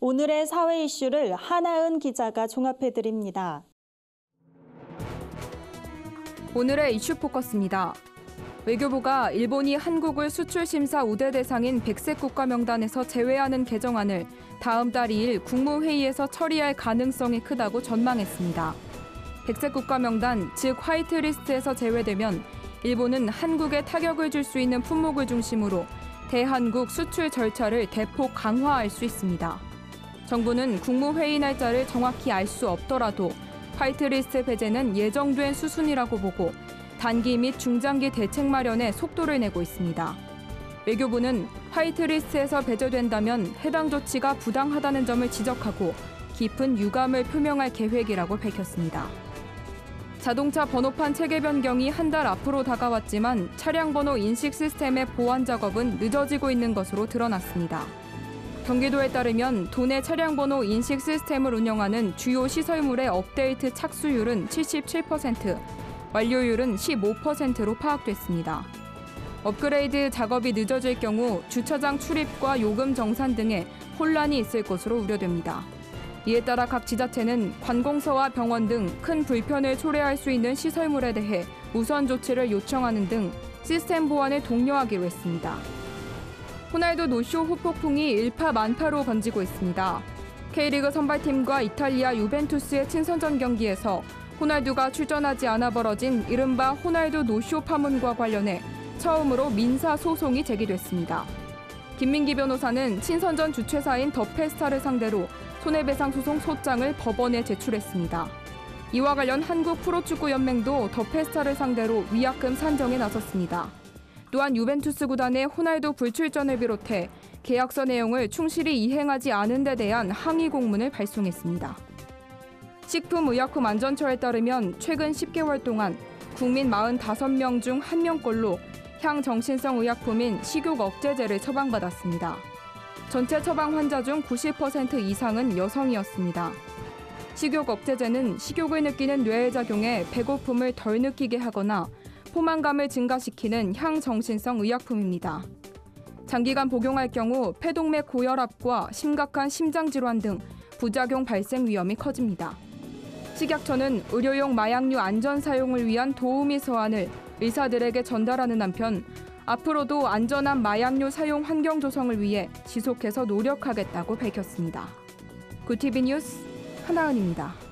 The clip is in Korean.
오늘의 사회 이슈를 하나은 기자가 종합해드립니다. 오늘의 이슈 포커스입니다. 외교부가 일본이 한국을 수출 심사 우대 대상인 백색 국가 명단에서 제외하는 개정안을 다음 달 2일 국무회의에서 처리할 가능성이 크다고 전망했습니다. 백색 국가 명단, 즉 화이트리스트에서 제외되면 일본은 한국에 타격을 줄 수 있는 품목을 중심으로 대한국 수출 절차를 대폭 강화할 수 있습니다. 정부는 국무회의 날짜를 정확히 알 수 없더라도 화이트리스트 배제는 예정된 수순이라고 보고 단기 및 중장기 대책 마련에 속도를 내고 있습니다. 외교부는 화이트리스트에서 배제된다면 해당 조치가 부당하다는 점을 지적하고 깊은 유감을 표명할 계획이라고 밝혔습니다. 자동차 번호판 체계 변경이 한 달 앞으로 다가왔지만 차량 번호 인식 시스템의 보완 작업은 늦어지고 있는 것으로 드러났습니다. 경기도에 따르면 도내 차량 번호 인식 시스템을 운영하는 주요 시설물의 업데이트 착수율은 77%, 완료율은 15%로 파악됐습니다. 업그레이드 작업이 늦어질 경우 주차장 출입과 요금 정산 등에 혼란이 있을 것으로 우려됩니다. 이에 따라 각 지자체는 관공서와 병원 등 큰 불편을 초래할 수 있는 시설물에 대해 우선 조치를 요청하는 등 시스템 보완을 독려하기로 했습니다. 호날두 노쇼 후폭풍이 일파만파로 번지고 있습니다. K리그 선발팀과 이탈리아 유벤투스의 친선전 경기에서 호날두가 출전하지 않아 벌어진 이른바 호날두 노쇼 파문과 관련해 처음으로 민사 소송이 제기됐습니다. 김민기 변호사는 친선전 주최사인 더 페스타를 상대로 손해배상 소송 소장을 법원에 제출했습니다. 이와 관련 한국 프로축구연맹도 더 페스타를 상대로 위약금 산정에 나섰습니다. 또한 유벤투스 구단의 호날두 불출전을 비롯해 계약서 내용을 충실히 이행하지 않은 데 대한 항의 공문을 발송했습니다. 식품의약품안전처에 따르면 최근 10개월 동안 국민 45명 중 1명꼴로 향정신성 의약품인 식욕 억제제를 처방받았습니다. 전체 처방 환자 중 90% 이상은 여성이었습니다. 식욕 억제제는 식욕을 느끼는 뇌에 작용해 배고픔을 덜 느끼게 하거나 포만감을 증가시키는 향정신성 의약품입니다. 장기간 복용할 경우 폐동맥 고혈압과 심각한 심장질환 등 부작용 발생 위험이 커집니다. 식약처는 의료용 마약류 안전 사용을 위한 도우미 서한을 의사들에게 전달하는 한편 앞으로도 안전한 마약류 사용 환경 조성을 위해 지속해서 노력하겠다고 밝혔습니다. 굿TV 뉴스 하나은입니다.